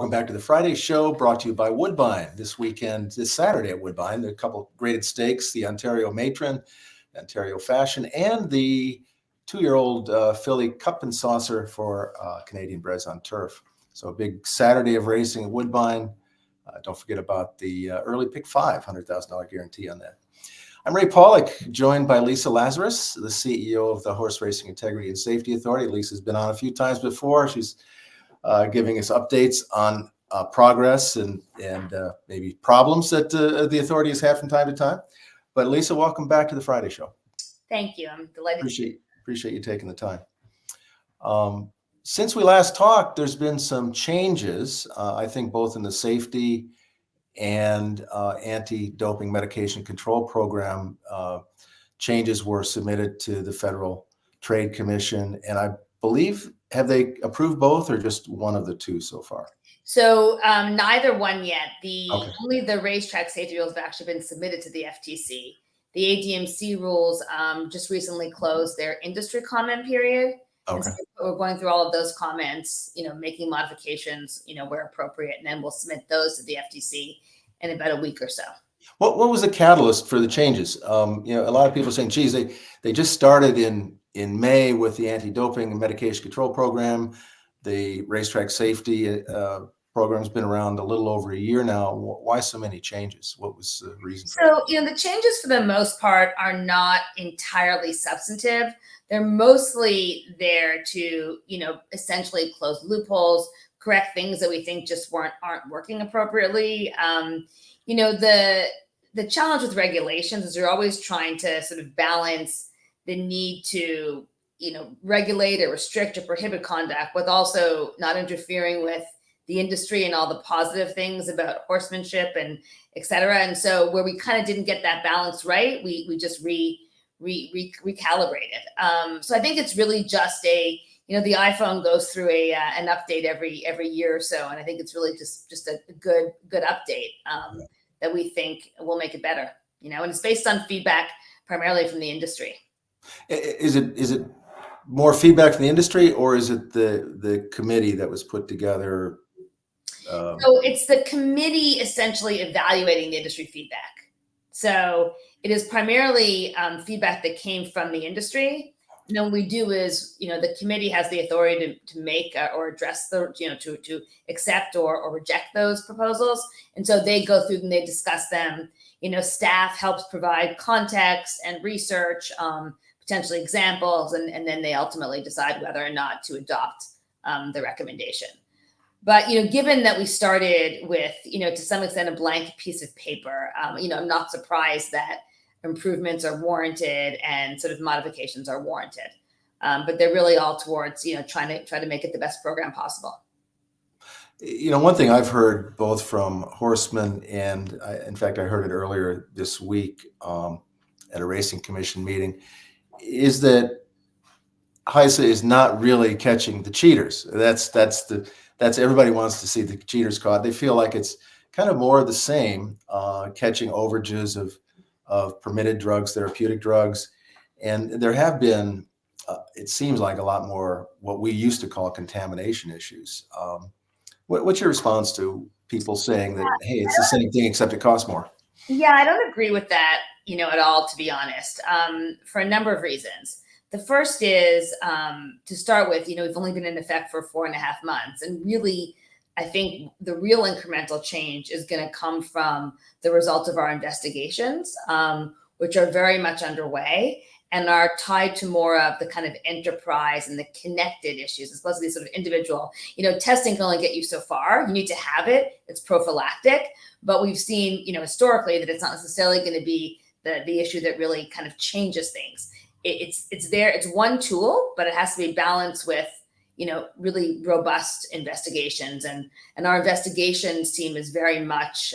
Welcome back to the Friday show, brought to you by Woodbine. This Saturday at Woodbine, there are a couple of graded stakes, the Ontario Matron, Ontario Fashion, and the 2-year-old filly Cup and Saucer for Canadian Breds on Turf. So a big Saturday of racing at Woodbine. Don't forget about the early pick 5, $100,000 guarantee on that. I'm Ray Pollock, joined by Lisa Lazarus, the CEO of the Horseracing Integrity and Safety Authority. Lisa's been on a few times before. She's giving us updates on progress and maybe problems that the authority has had from time to time. But Lisa, welcome back to the Friday show. Thank you. I'm delighted. Appreciate you taking the time. Since we last talked, there's been some changes, I think both in the safety and anti-doping medication control program. Changes were submitted to the Federal Trade Commission, and I believe, have they approved both or just one of the two so far? So neither one yet. Only the Racetrack Safety rules have actually been submitted to the FTC. The ADMC rules just recently closed their industry comment period. Okay. So we're going through all of those comments, making modifications, where appropriate, and then we'll submit those to the FTC in about a week or so. What was the catalyst for the changes? A lot of people are saying, geez, they just started in May with the anti-doping and medication control program. The Racetrack Safety program's been around a little over a year now. Why so many changes? What was the reason? So, the changes for the most part are not entirely substantive. They're mostly there to, essentially close loopholes, correct things that we think just aren't working appropriately. The challenge with regulations is you're always trying to sort of balance the need to, regulate or restrict or prohibit conduct with also not interfering with the industry and all the positive things about horsemanship and et cetera. And so where we kind of didn't get that balance right, we just recalibrated. So I think it's really just the iPhone goes through an update every year or so. And I think it's really just a good update that we think will make it better, and it's based on feedback primarily from the industry. Is it more feedback from the industry, or is it the committee that was put together? So it's the committee essentially evaluating the industry feedback. So it is primarily feedback that came from the industry. And then what we do is, the committee has the authority to make or address to accept or reject those proposals. And so they go through and they discuss them. Staff helps provide context and research, potentially examples, and then they ultimately decide whether or not to adopt the recommendation. But, given that we started with, to some extent, a blank piece of paper, I'm not surprised that improvements are warranted and sort of modifications are warranted. But they're really all towards, trying to make it the best program possible. One thing I've heard both from horsemen and in fact, I heard it earlier this week at a racing commission meeting, is that HISA is not really catching the cheaters. That's everybody wants to see the cheaters caught. They feel like it's kind of more of the same, catching overages of permitted drugs, therapeutic drugs. And there have been, it seems like, a lot more what we used to call contamination issues. What's your response to people saying that, hey, it's the same thing except it costs more? Yeah, I don't agree with that, at all, to be honest, for a number of reasons. The first is, to start with, we've only been in effect for 4.5 months. And really, I think the real incremental change is going to come from the results of our investigations, which are very much underway and are tied to more of the kind of enterprise and the connected issues, as opposed to these sort of individual, testing can only get you so far. You need to have it. It's prophylactic. But we've seen, historically, that it's not necessarily going to be the issue that really kind of changes things. It's there. It's one tool, but it has to be balanced with, really robust investigations. And our investigations team is very much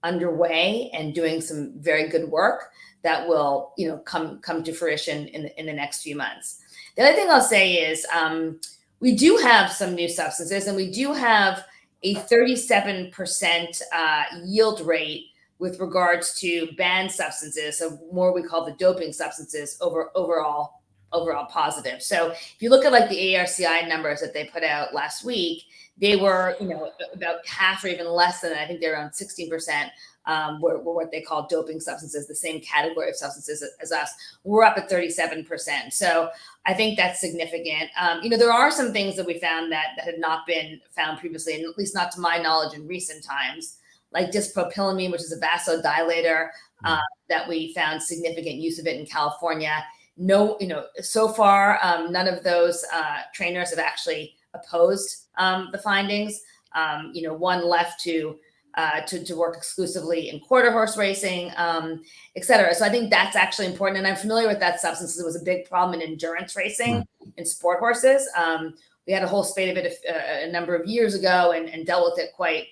underway and doing some very good work that will, come to fruition in the next few months. The other thing I'll say is we do have some new substances, and we do have a 37% yield rate with regards to banned substances, so more we call the doping substances overall positive. So if you look at like the ARCI numbers that they put out last week, they were, about half or even less than, I think they're around 16%, were what they call doping substances, the same category of substances as us. We're up at 37%. So I think that's significant. There are some things that we found that had not been found previously, and at least not to my knowledge in recent times, like dyspropylamine, which is a vasodilator, that we found significant use of it in California. No, so far, none of those trainers have actually opposed the findings. One left to work exclusively in quarter horse racing, et cetera. So I think that's actually important. And I'm familiar with that substance. It was a big problem in endurance racing and sport horses. We had a whole spate of it a number of years ago and dealt with it quite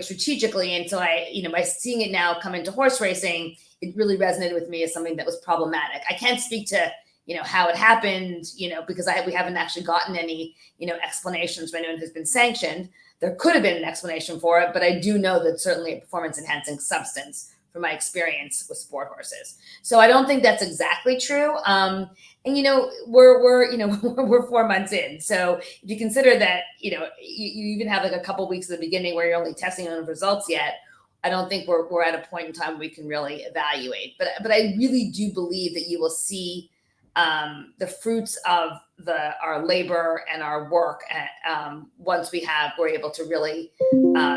strategically. And so by seeing it now come into horse racing, it really resonated with me as something that was problematic. I can't speak to, how it happened, because we haven't actually gotten any, explanations from anyone who's been sanctioned. There could have been an explanation for it, but I do know that certainly a performance enhancing substance from my experience with sport horses. So I don't think that's exactly true. And we're 4 months in. So if you consider that, you even have like a couple weeks at the beginning where you're only testing on the results yet, I don't think we're at a point in time where we can really evaluate. But I really do believe that you will see the fruits of our labor and our work once we're able to really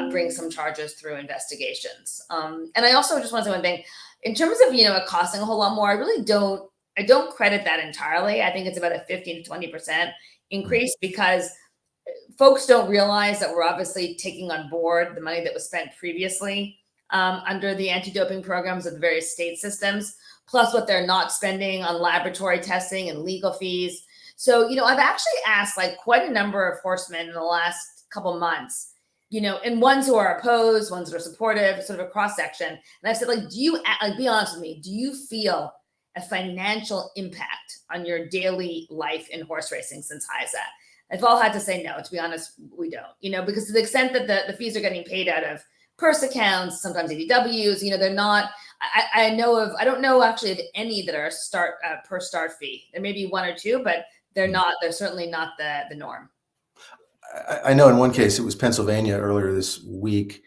bring some charges through investigations. And I also just want to say one thing in terms of it costing a whole lot more. I don't credit that entirely. I think it's about a 15 to 20% increase because folks don't realize that we're obviously taking on board the money that was spent previously under the anti-doping programs of the various state systems, plus what they're not spending on laboratory testing and legal fees. So, I've actually asked quite a number of horsemen in the last couple months, and ones who are opposed, ones that are supportive, sort of a cross section. And I said, do you, be honest with me, do you feel a financial impact on your daily life in horse racing since HISA? I've all had to say no. To be honest, we don't, because to the extent that the fees are getting paid out of purse accounts, sometimes ADWs, they're not, I don't know actually of any that are per start fee. There may be one or two, but they're certainly not the norm. I know in one case, it was Pennsylvania earlier this week,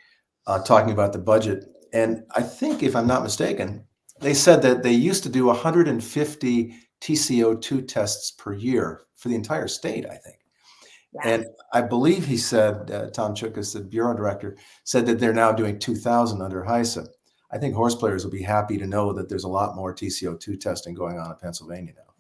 talking about the budget. And I think, if I'm not mistaken, they said that they used to do 150 TCO2 tests per year for the entire state, I think. Yeah. And I believe he said, Tom Chukas, the bureau director, said that they're now doing 2,000 under HISA. I think horse players will be happy to know that there's a lot more TCO2 testing going on in Pennsylvania now.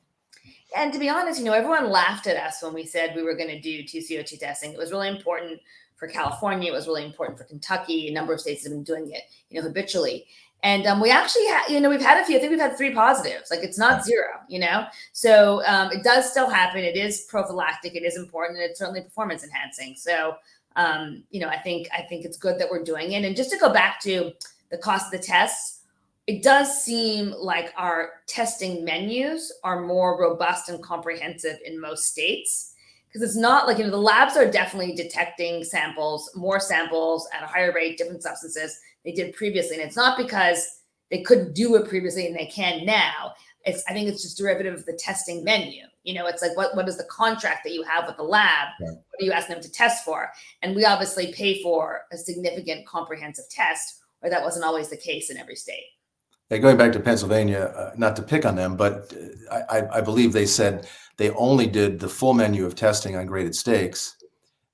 And to be honest, everyone laughed at us when we said we were going to do TCO2 testing. It was really important for California. It was really important for Kentucky. A number of states have been doing it, habitually. And we actually we've had a few. I think we've had 3 positives. It's not zero, So it does still happen. It is prophylactic. It is important, and it's certainly performance enhancing. So I think it's good that we're doing it. And just to go back to the cost of the tests, it does seem like our testing menus are more robust and comprehensive in most states, because it's not like, the labs are definitely detecting more samples at a higher rate, different substances they did previously. And it's not because they couldn't do it previously and they can now. I think it's just derivative of the testing menu. It's like, what is the contract that you have with the lab? Right. What are you asking them to test for? And we obviously pay for a significant comprehensive test, or that wasn't always the case in every state. Yeah, going back to Pennsylvania, not to pick on them, but I believe they said they only did the full menu of testing on graded stakes,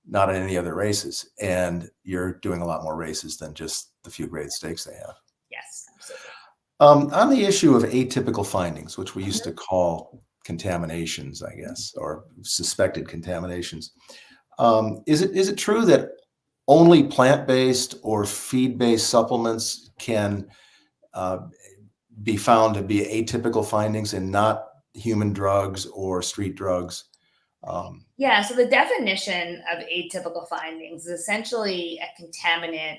not on any other races. And you're doing a lot more races than just the few graded stakes they have. Yes, absolutely. On the issue of atypical findings, which we used to call contaminations, I guess, or suspected contaminations, is it true that only plant-based or feed-based supplements can be found to be atypical findings and not human drugs or street drugs? Yeah, so the definition of atypical findings is essentially a contaminant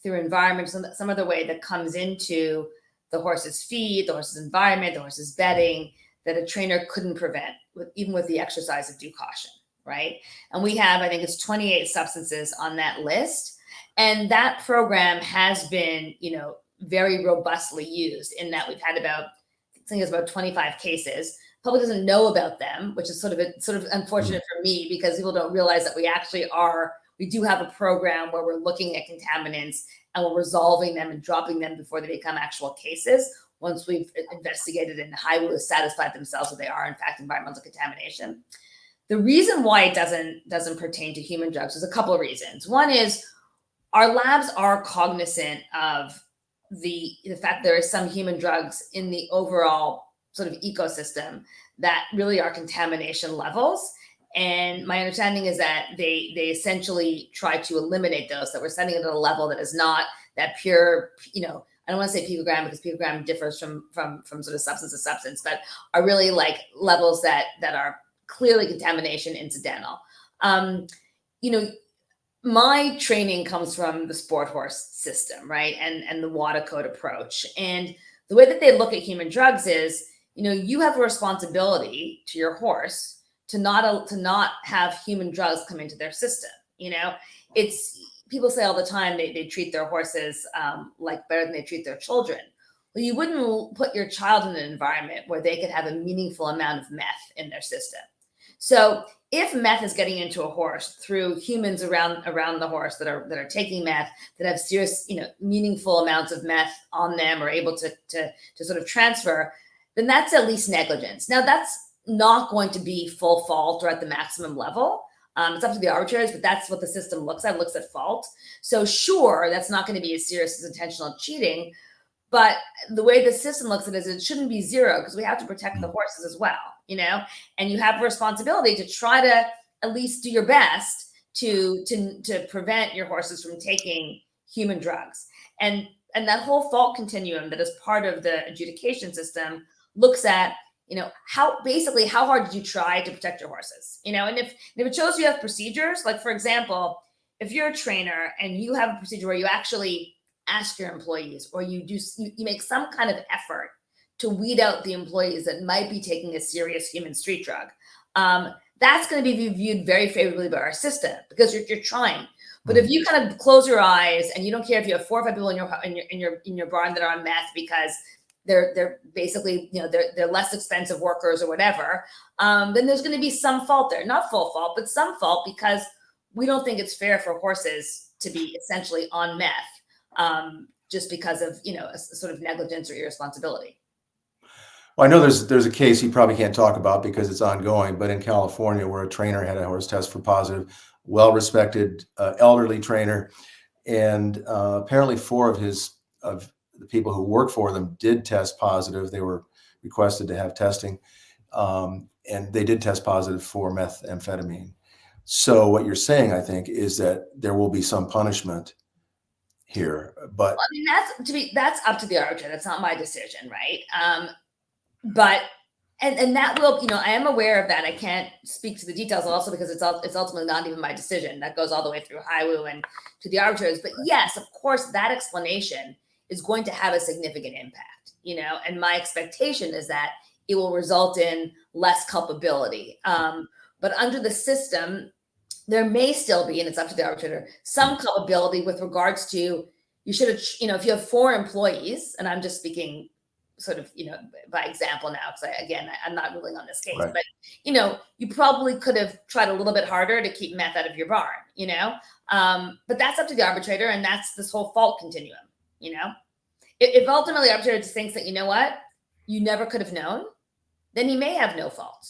through environment, some other way that comes into the horse's feed, the horse's environment, the horse's bedding, that a trainer couldn't prevent, even with the exercise of due caution, right? And we have, I think it's 28 substances on that list. And that program has been, very robustly used, in that we've had about 25 cases. Public doesn't know about them, which is sort of unfortunate for me, because people don't realize that we actually are we do have a program where we're looking at contaminants and we're resolving them and dropping them before they become actual cases. Once we've investigated and HIWU has satisfied themselves that they are in fact environmental contamination. The reason why it doesn't pertain to human drugs is a couple of reasons. One is our labs are cognizant of the fact there are some human drugs in the overall sort of ecosystem that really are contamination levels. And my understanding is that they essentially try to eliminate those, that we're setting it at a level that is not that pure, I don't want to say picogram because picogram differs from sort of substance to substance, but are really like levels that are clearly contamination incidental. My training comes from the sport horse system, right? And the WADA code approach. And the way that they look at human drugs is, you have a responsibility to your horse to not have human drugs come into their system. It's, people say all the time they treat their horses like better than they treat their children. Well, you wouldn't put your child in an environment where they could have a meaningful amount of meth in their system. So if meth is getting into a horse through humans around the horse that are taking meth, that have serious, meaningful amounts of meth on them, or able to sort of transfer, then that's at least negligence. Now, that's not going to be full fault or at the maximum level. It's up to the arbitrators, but that's what the system looks at fault. So sure, that's not going to be as serious as intentional cheating, but the way the system looks at it is it shouldn't be zero, because we have to protect the horses as well, and you have a responsibility to try to at least do your best to prevent your horses from taking human drugs. And that whole fault continuum that is part of the adjudication system looks at, how hard did you try to protect your horses? And if it shows you have procedures, like for example, if you're a trainer and you have a procedure where you actually ask your employees, or you make some kind of effort to weed out the employees that might be taking a serious human street drug, that's going to be viewed very favorably by our system, because you're trying. But if you kind of close your eyes and you don't care if you have 4 or 5 people in your barn that are on meth because they're basically, they're less expensive workers or whatever, then there's going to be some fault there. Not full fault, but some fault, because we don't think it's fair for horses to be essentially on meth just because of, a sort of negligence or irresponsibility. Well, I know there's a case you probably can't talk about because it's ongoing, but in California, where a trainer had a horse test for positive, well-respected elderly trainer, and apparently 4 of the people who work for them did test positive. They were requested to have testing, and they did test positive for methamphetamine. So what you're saying, I think, is that there will be some punishment here, but that's up to the arbitrator. That's not my decision, right? But that will, I am aware of that. I can't speak to the details also because it's ultimately not even my decision. That goes all the way through HIWU and to the arbitrators. But yes, of course, that explanation is going to have a significant impact, and my expectation is that it will result in less culpability. But under the system, there may still be, and it's up to the arbitrator, some culpability with regards to, you should have, if you have 4 employees, and I'm just speaking sort of, by example now, because I'm not ruling on this case, right. But, you probably could have tried a little bit harder to keep meth out of your barn, but that's up to the arbitrator, and that's this whole fault continuum, If ultimately the arbitrator just thinks that, you never could have known, then he may have no fault.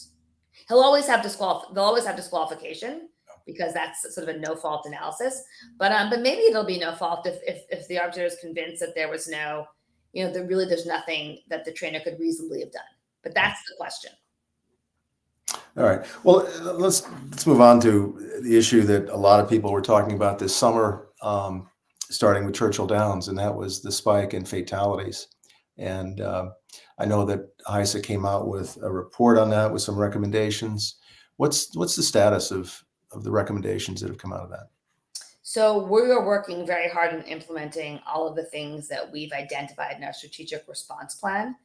They'll always have disqualification, because that's sort of a no fault analysis. But maybe it'll be no fault if the arbitrator is convinced that there was no, there's nothing that the trainer could reasonably have done. But that's the question. All right. Well, let's move on to the issue that a lot of people were talking about this summer, starting with Churchill Downs, and that was the spike in fatalities. And I know that HISA came out with a report on that with some recommendations. What's the status of the recommendations that have come out of that? So we are working very hard on implementing all of the things that we've identified in our strategic response plan.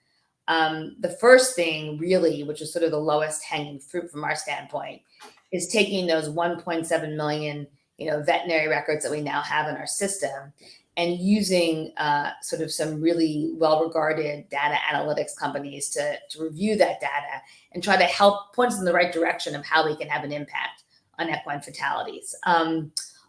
The first thing really, which is sort of the lowest hanging fruit from our standpoint, is taking those 1.7 million, veterinary records that we now have in our system and using sort of some really well-regarded data analytics companies to review that data and try to help point us in the right direction of how we can have an impact on equine fatalities.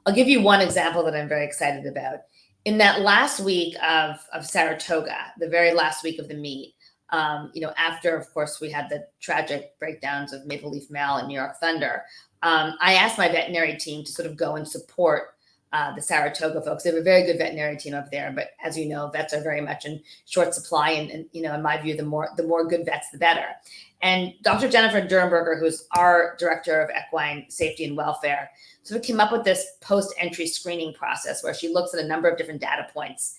I'll give you one example that I'm very excited about. In that last week of Saratoga, the very last week of the meet, after, of course, we had the tragic breakdowns of Maple Leaf Male and New York Thunder, I asked my veterinary team to sort of go and support the Saratoga folks. They have a very good veterinary team up there, but as you know, vets are very much in short supply, and in my view, the more good vets, the better. And Dr. Jennifer Durenberger, who's our director of equine safety and welfare, sort of came up with this post-entry screening process where she looks at a number of different data points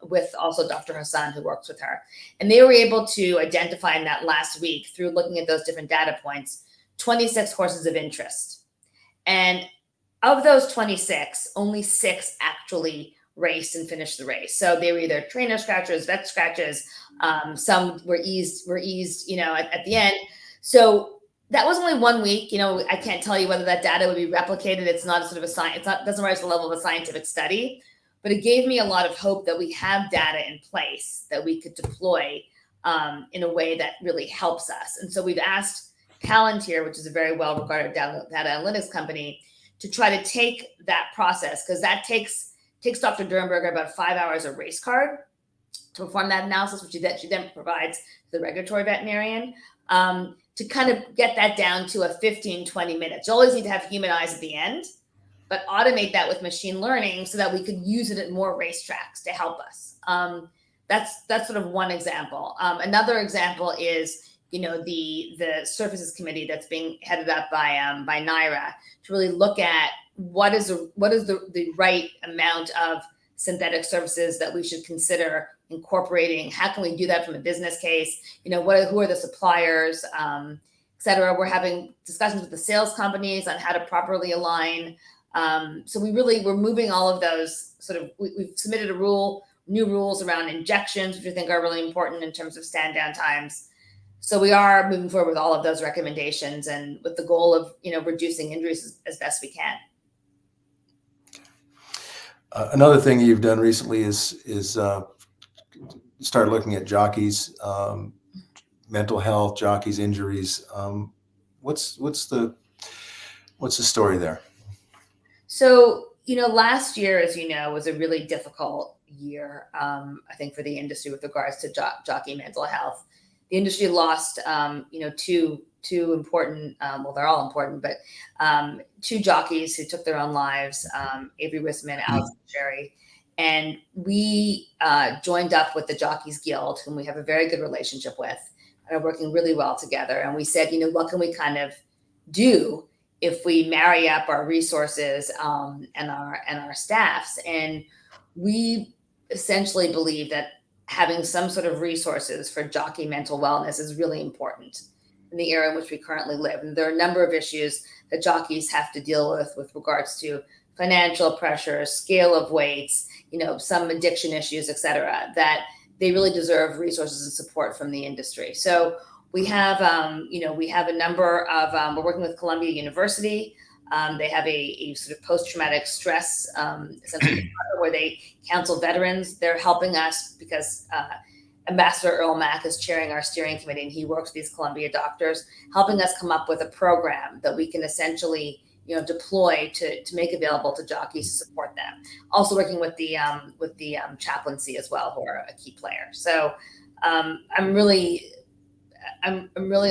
with also Dr. Hassan, who works with her. And they were able to identify in that last week, through looking at those different data points, 26 horses of interest. And of those 26, only 6 actually raced and finished the race. So they were either trainer scratches, vet scratches. Some were eased, at the end. So that was only 1 week. I can't tell you whether that data would be replicated. It's not a sort of a science. It doesn't rise to the level of a scientific study, but it gave me a lot of hope that we have data in place that we could deploy in a way that really helps us. And so we've asked Palantir, which is a very well-regarded data analytics company, to try to take that process, because that takes Dr. Durenberger about 5 hours of race card to perform that analysis, which she then provides to the regulatory veterinarian, to kind of get that down to a 15, 20 minutes. You always need to have human eyes at the end, but automate that with machine learning so that we could use it at more racetracks to help us. That's sort of one example. Another example is the services committee that's being headed up by NYRA to really look at what is the right amount of synthetic services that we should consider incorporating. How can we do that from a business case? Who are the suppliers, et cetera. We're having discussions with the sales companies on how to properly align. So we're moving all of those we've submitted new rules around injections, which we think are really important in terms of stand down times. So we are moving forward with all of those recommendations, and with the goal of reducing injuries as best we can. Another thing you've done recently is start looking at jockeys, mental health, jockeys' injuries. What's the story there? So last year, as you know, was a really difficult year, I think, for the industry with regards to jockey mental health. The industry lost, two important, they're all important, but 2 jockeys who took their own lives, Avery Wisman, Alex Sherry. And we joined up with the Jockeys Guild, whom we have a very good relationship with, and are working really well together. And we said, what can we kind of do if we marry up our resources and our staffs? And we essentially believe that having some sort of resources for jockey mental wellness is really important in the era in which we currently live. And there are a number of issues that jockeys have to deal with regards to financial pressures, scale of weights, some addiction issues, et cetera, that they really deserve resources and support from the industry. So we have, we have a number of, we're working with Columbia University. They have a sort of post-traumatic stress essentially where they counsel veterans. They're helping us because Ambassador Earl Mack is chairing our steering committee, and he works with these Columbia doctors, helping us come up with a program that we can essentially deploy to make available to jockeys to support them. Also working with the chaplaincy as well, who are a key player. So I'm really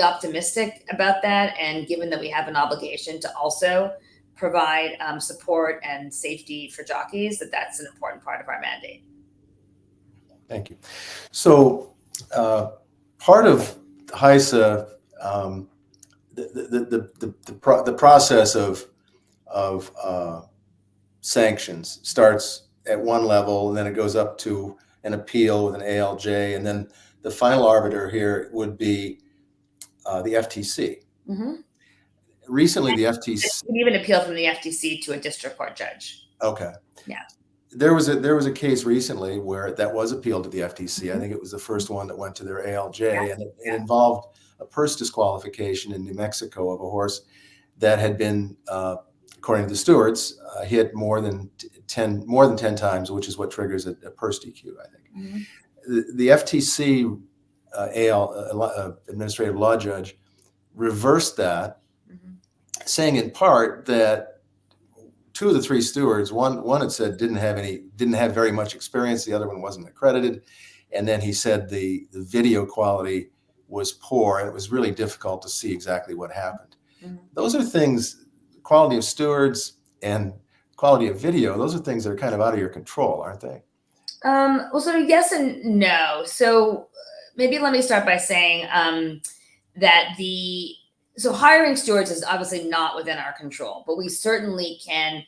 optimistic about that. And given that we have an obligation to also provide support and safety for jockeys, that's an important part of our mandate. Thank you. So part of HISA, the process of sanctions starts at one level, and then it goes up to an appeal with an ALJ, and then the final arbiter here would be the FTC. Mm-hmm. Recently, the FTC you can even appeal from the FTC to a district court judge. Okay. Yeah. There was a case recently where that was appealed to the FTC. I think it was the first one that went to their ALJ, and it involved a purse disqualification in New Mexico of a horse that had been, according to the stewards, hit more than 10 times, which is what triggers a purse DQ, I think. Mm-hmm. The FTC administrative law judge reversed that, saying in part that two of the three stewards, one had said didn't have very much experience. The other one wasn't accredited. And then he said the video quality was poor and it was really difficult to see exactly what happened. Mm-hmm. Those are things, quality of stewards and quality of video, those are things that are kind of out of your control, aren't they? Well, sort of yes and no. So maybe let me start by saying that so hiring stewards is obviously not within our control, but we certainly can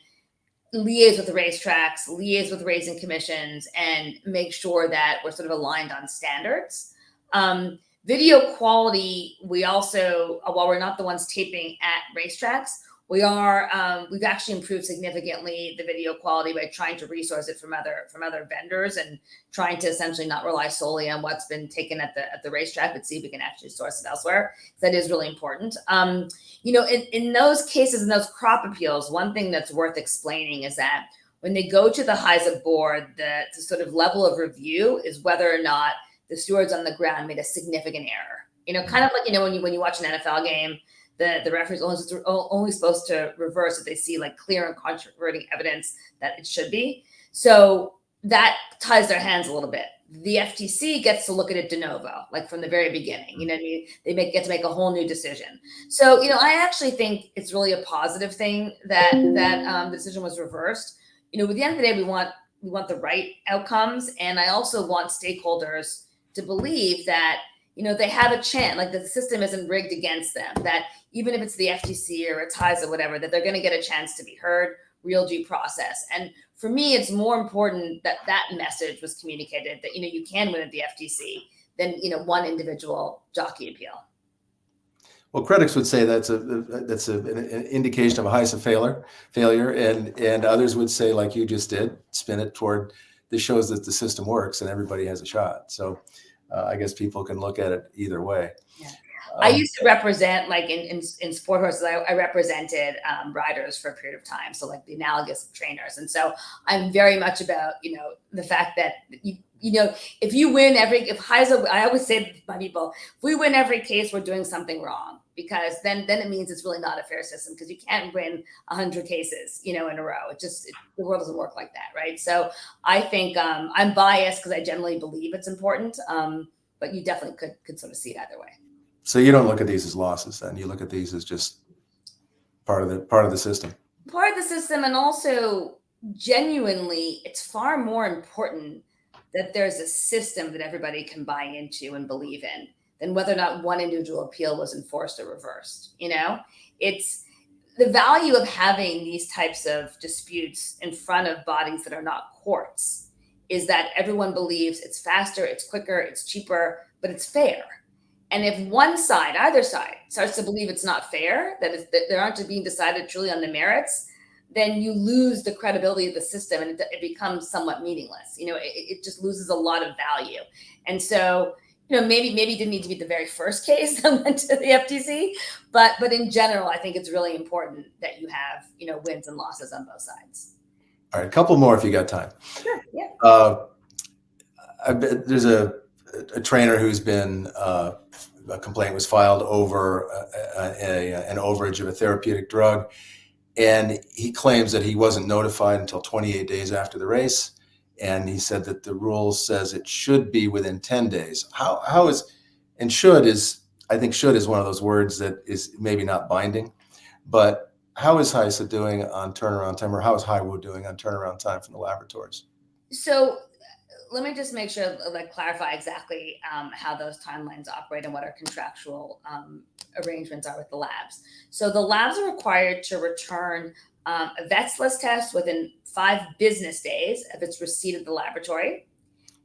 liaise with the racetracks, liaise with racing commissions, and make sure that we're sort of aligned on standards. Video quality, we also, while we're not the ones taping at racetracks, we've actually improved significantly the video quality by trying to resource it from other vendors and trying to essentially not rely solely on what's been taken at the racetrack, but see if we can actually source it elsewhere. That is really important. In those cases, in those crop appeals, one thing that's worth explaining is that when they go to the HISA board, the sort of level of review is whether or not the stewards on the ground made a significant error. Kind of like, when you watch an NFL game, the referee's only supposed to reverse if they see like clear and controverting evidence that it should be. So that ties their hands a little bit. The FTC gets to look at it de novo, like from the very beginning. They get to make a whole new decision. So, I actually think it's really a positive thing that the decision was reversed. With the end of the day, we want the right outcomes, and I also want stakeholders to believe that they have a chance, like the system isn't rigged against them, that even if it's the FTC or it's HISA, whatever, that they're going to get a chance to be heard, real due process. And for me, it's more important that message was communicated, that, you can win at the FTC than, one individual jockey appeal. Well, critics would say that's an indication of a HISA failure, and others would say, like you just did, spin it toward this shows that the system works and everybody has a shot. So I guess people can look at it either way. Yeah. I used to represent, like in sport horses, I represented riders for a period of time. So like the analogous trainers. And so I'm very much about, the fact that, if you win if HISA, I always say to my people, if we win every case, we're doing something wrong, because then it means it's really not a fair system, because you can't win 100 cases, in a row. The world doesn't work like that. Right. So I think I'm biased because I generally believe it's important. But you definitely could sort of see it either way. So you don't look at these as losses, then you look at these as just part of the system. Part of the system, and also genuinely, it's far more important that there's a system that everybody can buy into and believe in than whether or not one individual appeal was enforced or reversed. It's the value of having these types of disputes in front of bodies that are not courts is that everyone believes it's faster, it's quicker, it's cheaper, but it's fair. And if one side, either side, starts to believe it's not fair, that they aren't being decided truly on the merits, then you lose the credibility of the system, and it becomes somewhat meaningless. It just loses a lot of value. And so, maybe it didn't need to be the very first case that went to the FTC, but in general, I think it's really important that you have, wins and losses on both sides. All right, a couple more if you got time. Sure. Yeah. There's a trainer who's been a complaint was filed over an overage of a therapeutic drug, and he claims that he wasn't notified until 28 days after the race, and he said that the rule says it should be within 10 days. How is, and should is, I think should is one of those words that is maybe not binding, but how is HISA doing on turnaround time, or how is HIWU doing on turnaround time from the laboratories? So let me just make sure, clarify exactly how those timelines operate and what our contractual arrangements are with the labs. So the labs are required to return a VETS list test within 5 business days of its receipt at the laboratory,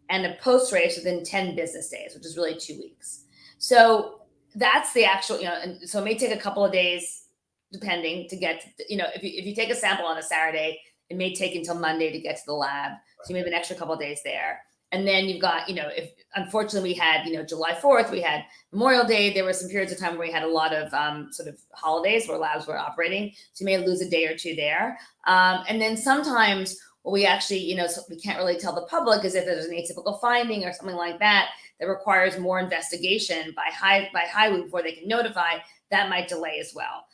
and a post-race within 10 business days, which is really 2 weeks. So that's the actual, and so it may take a couple of days, depending, to get, if you take a sample on a Saturday, it may take until Monday to get to the lab. So you may have an extra couple of days there. And then you've got, if unfortunately we had, July 4th, we had Memorial Day. There were some periods of time where we had a lot of sort of holidays where labs were operating. So you may lose a day or two there. And then sometimes what we actually, so we can't really tell the public is if there's an atypical finding or something like that requires more investigation by HIWU before they can notify, that might delay as well.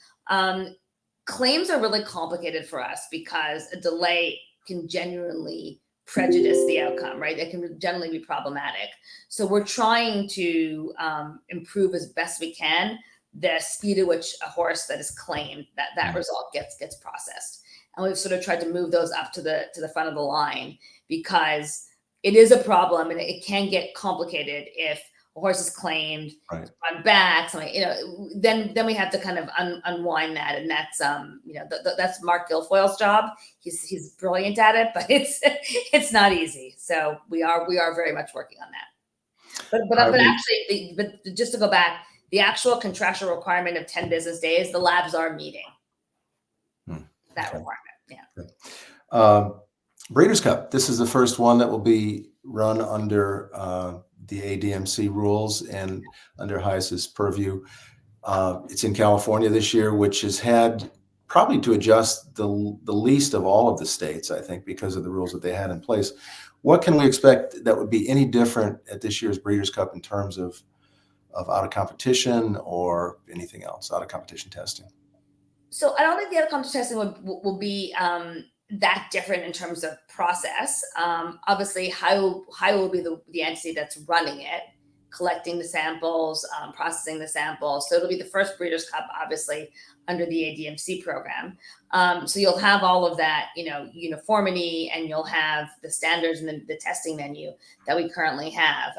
claims are really complicated for us because a delay can genuinely prejudice the outcome, right? It can generally be problematic. So we're trying to improve as best we can the speed at which a horse that is claimed that result gets processed. And we've sort of tried to move those up to the front of the line, because it is a problem and it can get complicated if a horse is claimed on back, something, then we have to kind of unwind that. And that's, that's Mark Guilfoyle's job. He's brilliant at it, but it's not easy. So we are very much working on that. But just to go back, the actual contractual requirement of 10 business days, the labs are meeting that requirement. Yeah. Breeders' Cup. This is the first one that will be run under the ADMC rules and under HISA's purview. It's in California this year, which has had probably to adjust the least of all of the states, I think, because of the rules that they had in place. What can we expect that would be any different at this year's Breeders' Cup in terms of out of competition or anything else, out of competition testing? So I don't think the out of competition testing will be that different in terms of process. Obviously, HISA will be the entity that's running it, collecting the samples, processing the samples. So it'll be the first Breeders' Cup, obviously, under the ADMC program. So you'll have all of that, uniformity, and you'll have the standards and the testing menu that we currently have.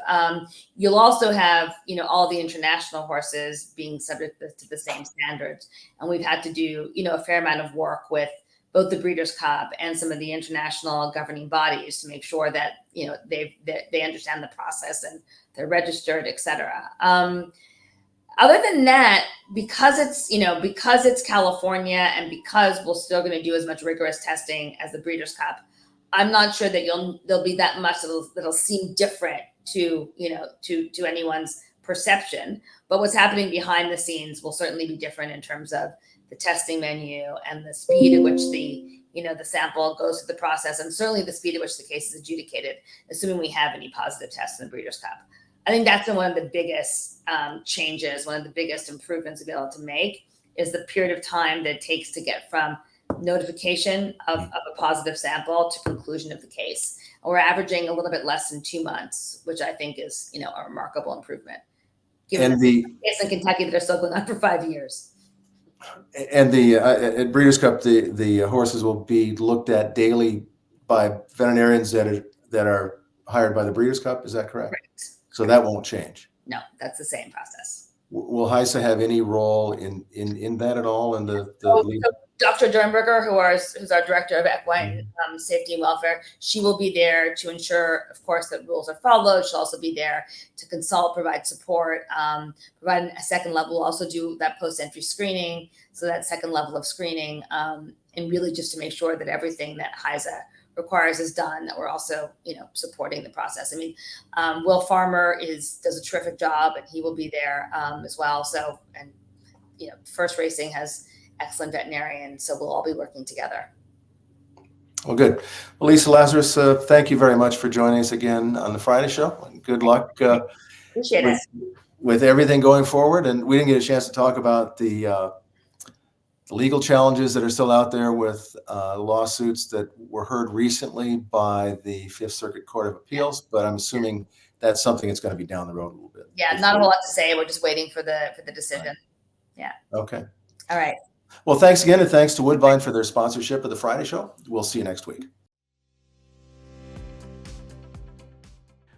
You'll also have, all the international horses being subject to the same standards. And we've had to do, a fair amount of work with both the Breeders' Cup and some of the international governing bodies to make sure that, they understand the process and they're registered, et cetera. Other than that, because it's California and because we're still going to do as much rigorous testing as the Breeders' Cup, I'm not sure that there'll be that much that'll seem different to anyone's perception. But what's happening behind the scenes will certainly be different in terms of the testing menu and the speed at which the sample goes through the process, and certainly the speed at which the case is adjudicated, assuming we have any positive tests in the Breeders' Cup. I think that's been one of the biggest changes, one of the biggest improvements we've been able to make, is the period of time that it takes to get from notification of a positive sample to conclusion of the case. And we're averaging a little bit less than 2 months, which I think is, a remarkable improvement. Given the case in Kentucky that are still going on for 5 years. And at Breeders' Cup, the horses will be looked at daily by veterinarians that are hired by the Breeders' Cup. Is that correct? Right. So that won't change. No, that's the same process. Will HISA have any role in that at all? In the so Dr. Dernberger, who's our director of equine safety and welfare, she will be there to ensure, of course, that rules are followed. She'll also be there to consult, provide support, provide a second level. We'll also do that post-entry screening, so that second level of screening, and really just to make sure that everything that HISA requires is done, that we're also, supporting the process. I mean, Will Farmer does a terrific job, and he will be there as well. So, and First Racing has excellent veterinarians, so we'll all be working together. Well, good. Well, Lisa Lazarus, thank you very much for joining us again on the Friday show. And good luck Appreciate it. With everything going forward. And we didn't get a chance to talk about the legal challenges that are still out there with lawsuits that were heard recently by the Fifth Circuit Court of Appeals, but I'm assuming that's something that's going to be down the road a little bit. Yeah, not a whole lot to say. We're just waiting for the decision. Right. Yeah. Okay. All right. Well, thanks again, and thanks to Woodbine for their sponsorship of the Friday show. We'll see you next week.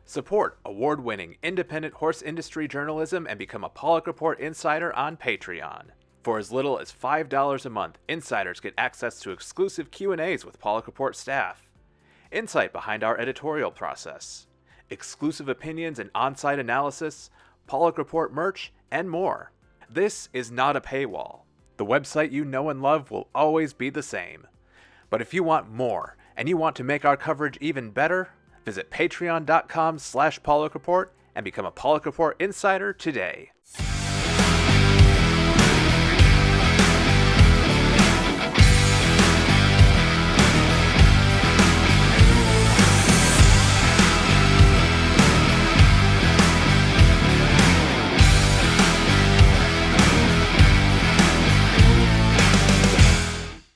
Support award-winning independent horse industry journalism and become a Pollock Report Insider on Patreon. For as little as $5 a month, insiders get access to exclusive Q&As with Pollock Report staff, insight behind our editorial process, exclusive opinions and on-site analysis, Pollock Report merch, and more. This is not a paywall. The website you know and love will always be the same. But if you want more, and you want to make our coverage even better, visit patreon.com/Pollock Report and become a Pollock Report Insider today.